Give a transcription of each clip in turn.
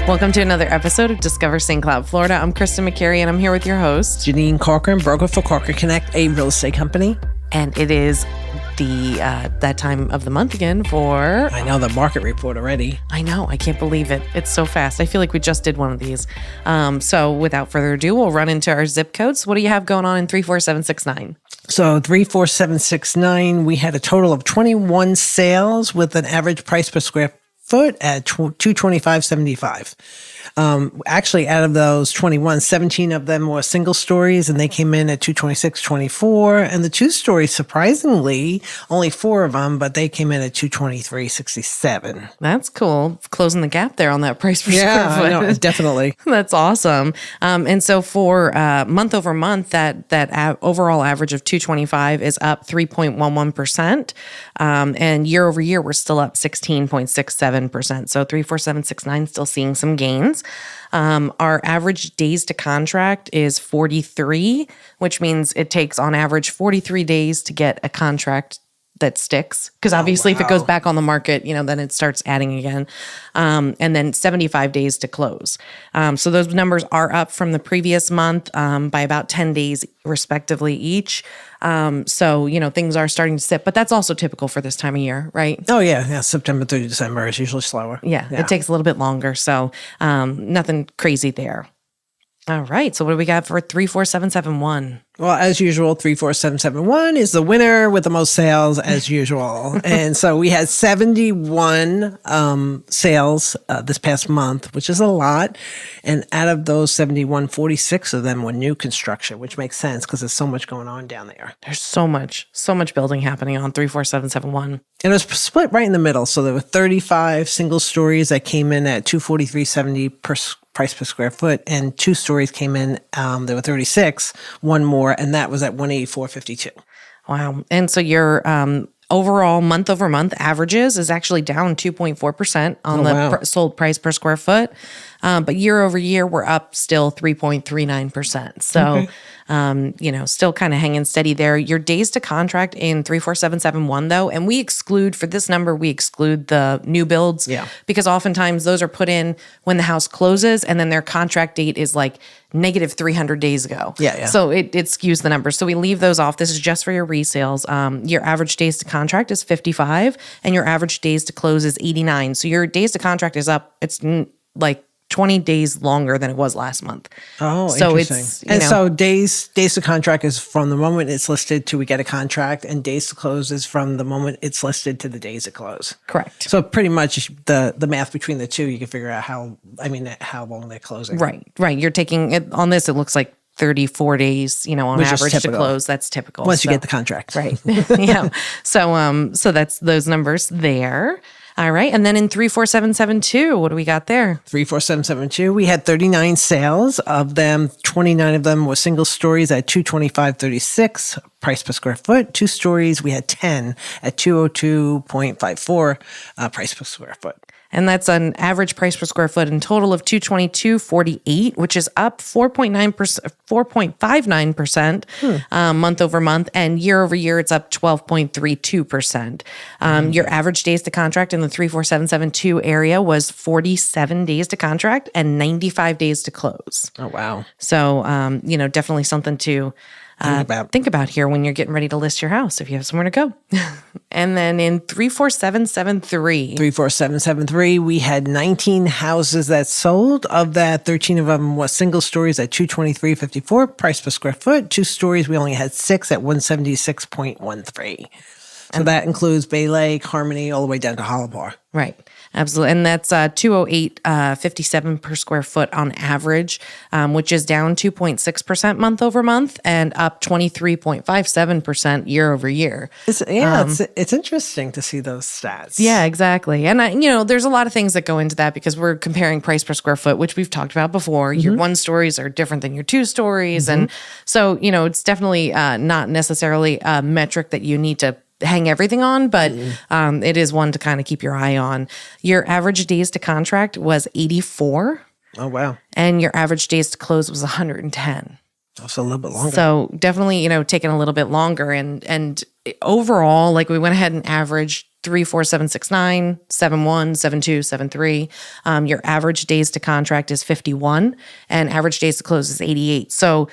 Welcome to another episode of Discover St. Cloud, Florida. I'm Kristin Macari, and I'm here with your host, Jeanine Corcoran, broker for Corcoran Connect, a real estate company. And it is that time of the month again for... I know, the market report already. I know. I can't believe it. It's so fast. I feel like we just did one of these. So without further ado, we'll run into our zip codes. What do you have going on in 34769? So 34769, we had a total of 21 sales with an average price per square foot at $225.75. Actually, out of those 21, 17 of them were single stories, and they came in at $226.24. And the two stories, surprisingly, only 4 of them, but they came in at $223.67. That's cool. Closing the gap there on that price per square foot. Yeah, I know, definitely. That's awesome. And so for month over month, that overall average of $225 is up 3.11%. And year over year, we're still up 16.67%. So 34769 still seeing some gains. Our average days to contract is 43, which means it takes on average 43 days to get a contract that sticks. Because obviously if it goes back on the market, then it starts adding again. And then 75 days to close. So those numbers are up from the previous month by about 10 days respectively each. So, things are starting to sit, but that's also typical for this time of year, right? Oh, yeah. September through December is usually slower. Yeah, it takes a little bit longer. So nothing crazy there. All right. So what do we got for 34771? Well, as usual, 34771 is the winner with the most sales as usual. And so we had 71 sales this past month, which is a lot. And out of those 71, 46 of them were new construction, which makes sense because there's so much going on down there. There's so much building happening on 34771. And it was split right in the middle. So there were 35 single stories that came in at $243.70 per price per square foot, and 2 stories came in. There were 36, one more, and that was at $184.52. Wow. And so your overall month over month averages is actually down 2.4% on sold price per square foot. But year over year, we're up still 3.39%. So, still kind of hanging steady there. Your days to contract in 34771 though, and we exclude the new builds because oftentimes those are put in when the house closes and then their contract date is like negative 300 days ago. Yeah. So it skews the numbers. So we leave those off. This is just for your resales. Your average days to contract is 55 and your average days to close is 89. So your days to contract is up. It's like 20 days longer than it was last month. Oh, so interesting. So days to contract is from the moment it's listed to we get a contract, and days to close is from the moment it's listed to the days it close. Correct. So pretty much the math between the two, you can figure out how long they're closing. Right. You're taking it on this. It looks like 34 days, on Which average to close. That's typical. Once you get the contract. Right. Yeah. So that's those numbers there. All right. And then in 34772, what do we got there? 34772, we had 39 sales. Of them, 29 of them were single stories at $225.36 price per square foot. 2 stories, we had 10 at $202.54 price per square foot. And that's an average price per square foot in total of $222.48, which is up 4.59% month over month, and year over year it's up 12.32%. Your average days to contract in the 34772 area was 47 days to contract and 95 days to close. Oh wow! So definitely something to think about here when you're getting ready to list your house if you have somewhere to go. And then in 34773, we had 19 houses that sold. Of that, 13 of them were single stories at $223.54 price per square foot. 2 stories, we only had 6 at $176.13. So that includes Bay Lake, Harmony, all the way down to Hollow Bar. Right. Absolutely. And that's $208.57 per square foot on average, which is down 2.6% month over month and up 23.57% year over year. It's interesting to see those stats. Yeah, exactly. And, there's a lot of things that go into that because we're comparing price per square foot, which we've talked about before. Mm-hmm. Your 1 stories are different than your 2 stories. Mm-hmm. And so, it's definitely not necessarily a metric that you need to hang everything on, but it is one to kind of keep your eye on. Your average days to contract was 84. Oh, wow. And your average days to close was 110. Also a little bit longer. So definitely, taking a little bit longer. And overall, like we went ahead and averaged 34769, 71, 72, 73. Your average days to contract is 51, and average days to close is 88. So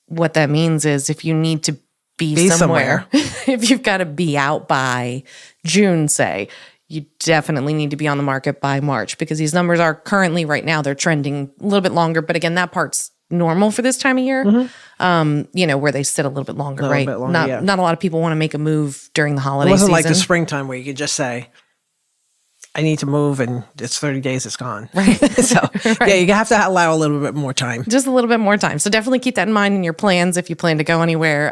what that means is if you need to be somewhere. If you've got to be out by June, say, you definitely need to be on the market by March, because these numbers are currently right now, they're trending a little bit longer. But again, that part's normal for this time of year, where they sit a little bit longer, right? Not a lot of people want to make a move during the holiday season. It wasn't like the springtime where you could just say, I need to move, and it's 30 days, it's gone. Right. So, yeah, you have to allow a little bit more time. Just a little bit more time. So definitely keep that in mind in your plans if you plan to go anywhere.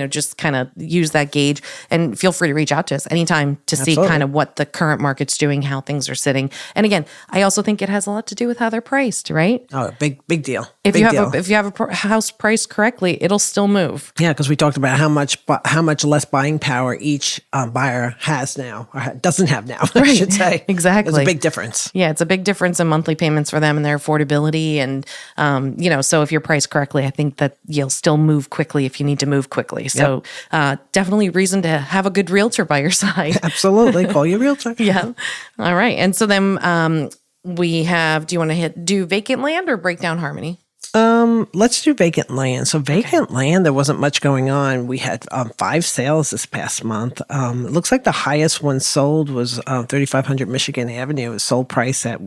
Just kind of use that gauge, and feel free to reach out to us anytime to see kind of what the current market's doing, how things are sitting. And again, I also think it has a lot to do with how they're priced, right? Oh, big deal. If you have a house priced correctly, it'll still move. Yeah, because we talked about how much less buying power each buyer has now, or doesn't have now, I should say. Exactly. It's a big difference. Yeah, it's a big difference in monthly payments for them and their affordability. And, so if you're priced correctly, I think that you'll still move quickly if you need to move quickly. So definitely reason to have a good realtor by your side. Absolutely. Call your realtor. Yeah. All right. And so then we have, do you want to do vacant land or break down Harmony? Let's do vacant land. So vacant land, there wasn't much going on. We had 5 sales this past month. It looks like the highest one sold was 3500 Michigan Avenue. It was sold price at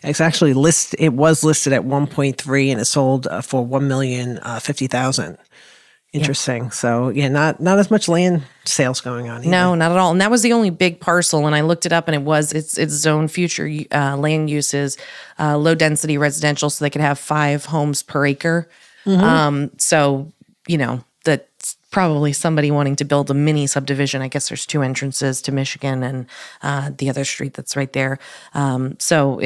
it's actually listed. It was listed at 1.3, and it sold for $1,050,000. Interesting. Yeah. So yeah, not as much land sales going on either. No, not at all. And that was the only big parcel. And I looked it up, and it's zone future land uses, low density residential, so they could have 5 homes per acre. So that's probably somebody wanting to build a mini subdivision. I guess there's 2 entrances to Michigan and the other street that's right there. So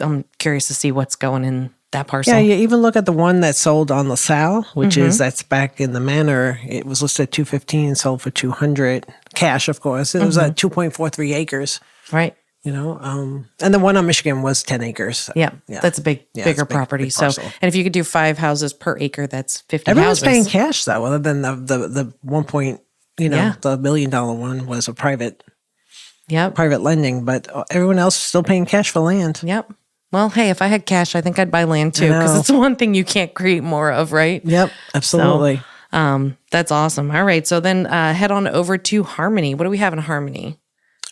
I'm curious to see what's going in that parcel. Yeah, you even look at the one that sold on LaSalle, which that's back in the Manor. It was listed at $215 and sold for $200 cash, of course. It was at 2.43 acres. Right. And the one on Michigan was 10 acres. Yeah. That's a bigger property. Big so, and if you could do 5 houses per acre, that's 50 Everyone's houses. paying cash though, other than the 1 point, the $1 million one was a private lending, but everyone else is still paying cash for land. Yep. Well, hey, if I had cash, I think I'd buy land too, because it's one thing you can't create more of, right? Yep, absolutely. So, that's awesome. All right, so then head on over to Harmony. What do we have in Harmony?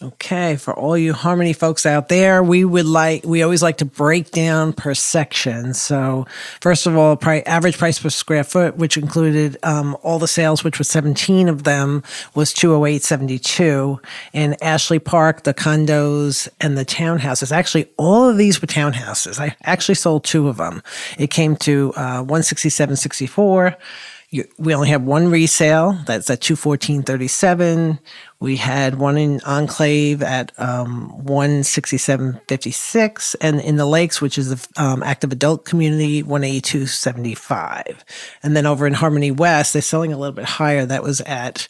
Okay, for all you Harmony folks out there, we always like to break down per section. So first of all, average price per square foot, which included all the sales, which was 17 of them, was $208.72. And Ashley Park, the condos and the townhouses, actually all of these were townhouses. I actually sold 2 of them. It came to $167.64. We only have 1 resale. That's at $214.37. We had 1 in Enclave at $167.56, and in the Lakes, which is the active adult community, $182.75. And then over in Harmony West, they're selling a little bit higher. That was at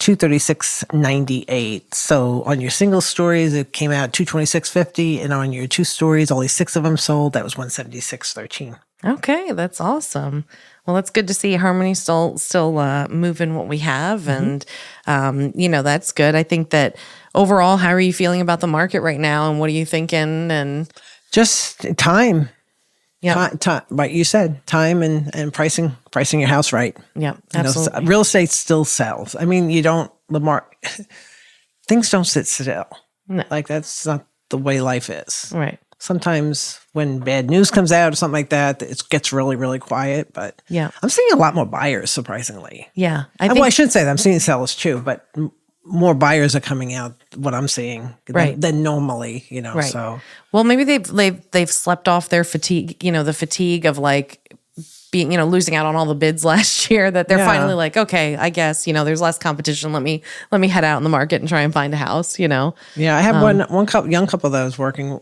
$236.98. So on your single stories, it came out $226.50, and on your 2 stories, only 6 of them sold. That was $176.13. Okay, that's awesome. Well, it's good to see Harmony still moving what we have, and that's good. I think that overall, how are you feeling about the market right now, and what are you thinking? And just time. Yeah, time. Like you said, time and pricing your house right. Yeah, absolutely. Real estate still sells. I mean, things don't sit still. No. Like that's not the way life is. Right. Sometimes when bad news comes out or something like that, it gets really, really quiet. But I'm seeing a lot more buyers, surprisingly. Yeah. I shouldn't say that. I'm seeing sellers too, but more buyers are coming out, what I'm seeing, than normally, Right. So. Well, maybe they've slept off their fatigue, the fatigue of like being, losing out on all the bids last year, that they're finally like, okay, I guess, there's less competition. Let me head out in the market and try and find a house, Yeah, I have one young couple that I was working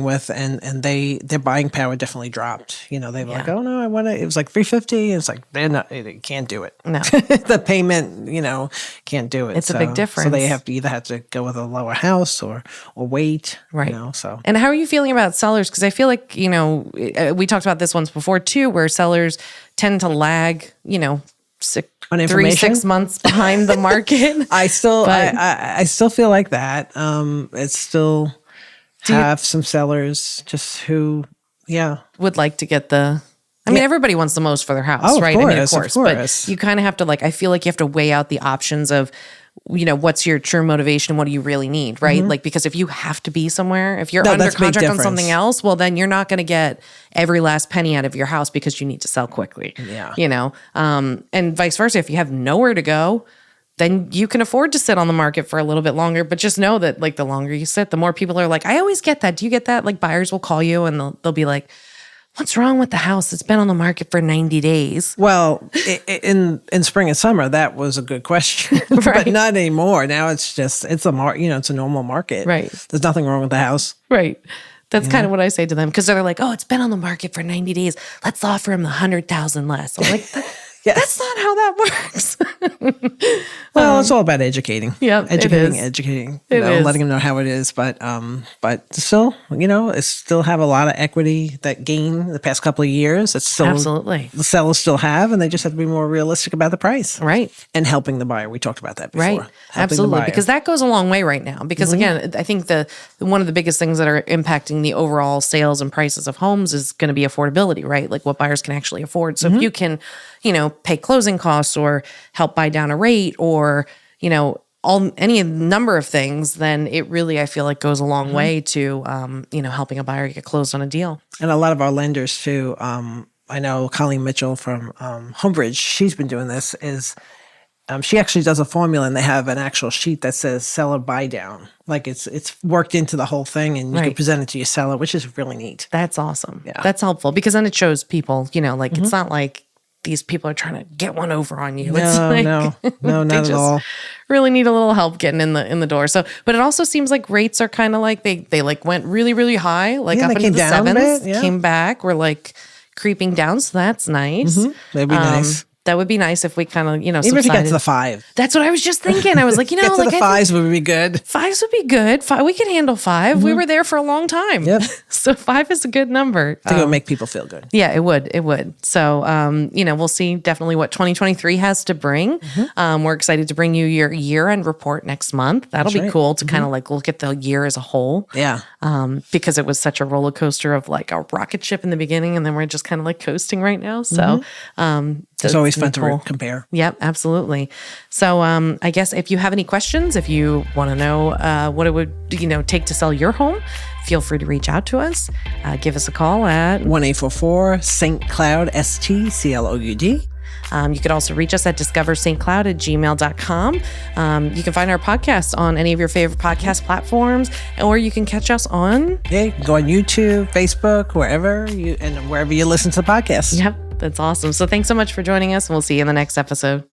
with, and their buying power definitely dropped. They were like, oh no, I want to. It was like $350. It's like they can't do it. No, the payment, can't do it. It's a big difference. So they have to go with a lower house or wait. Right. So. And how are you feeling about sellers? Because I feel like we talked about this once before too, where sellers tend to lag. On 3-6 months behind the market. I still feel like that. It's still have some sellers just who, would like to get I mean, everybody wants the most for their house, right? Course, I mean, of course. But you kind of have to I feel like you have to weigh out the options of, what's your true motivation? What do you really need, right? Like, because if you have to be somewhere, if you're under contract on something else, well, then you're not going to get every last penny out of your house because you need to sell quickly. Yeah. And vice versa. If you have nowhere to go, then you can afford to sit on the market for a little bit longer. But just know that the longer you sit, the more people are like, I always get that. Do you get that? Buyers will call you and they'll be like, what's wrong with the house? It's been on the market for 90 days. Well, in spring and summer, that was a good question, but not anymore. Now it's a it's a normal market. Right. There's nothing wrong with the house. Right. That's kind of what I say to them because they're like, oh, it's been on the market for 90 days. Let's offer him the 100,000 less. I'm like, that's not how that works. Well, it's all about educating. Yeah, educating. Letting them know how it is. But still, it still have a lot of equity that gain the past couple of years. It's still absolutely the sellers still have, and they just have to be more realistic about the price, right? And helping the buyer. We talked about that before, right? Absolutely, because that goes a long way right now. Because again, I think one of the biggest things that are impacting the overall sales and prices of homes is going to be affordability, right? Like what buyers can actually afford. So if you can, pay closing costs or help buy down a rate or, any number of things, then it really, I feel like goes a long way to, helping a buyer get closed on a deal. And a lot of our lenders too, I know Colleen Mitchell from Homebridge, she's been doing this, she actually does a formula and they have an actual sheet that says seller buy down. Like it's worked into the whole thing and you can present it to your seller, which is really neat. That's awesome. Yeah. That's helpful because then it shows people, it's not like these people are trying to get one over on you. No, not at all. Really need a little help getting in the door. So, but it also seems like rates are kind of like they went really, really high, up into the sevens, came back, we're creeping down. So that's nice. That'd be nice. That would be nice if we kind of, even if you got to the 5. That's what I was just thinking. I was like, get to the 5s would be good. 5s would be good. We can handle 5. We were there for a long time. Yep. So 5 is a good number. I think it would make people feel good. Yeah, it would. It would. So, we'll see definitely what 2023 has to bring. We're excited to bring you your year-end report next month. That'll be cool to kind of look at the year as a whole. Yeah. Because it was such a roller coaster of a rocket ship in the beginning, and then we're just kind of coasting right now. So, it's always fun to compare. Yep, absolutely. So I guess if you have any questions, if you want to know what it would take to sell your home, feel free to reach out to us. Give us a call at 1-844-St. Cloud, STCLOUD. You could also reach us at discoverstcloud@gmail.com. You can find our podcast on any of your favorite podcast platforms, or you can catch us on... Yeah, you can go on YouTube, Facebook, wherever you listen to the podcast. Yep, that's awesome. So thanks so much for joining us, and we'll see you in the next episode.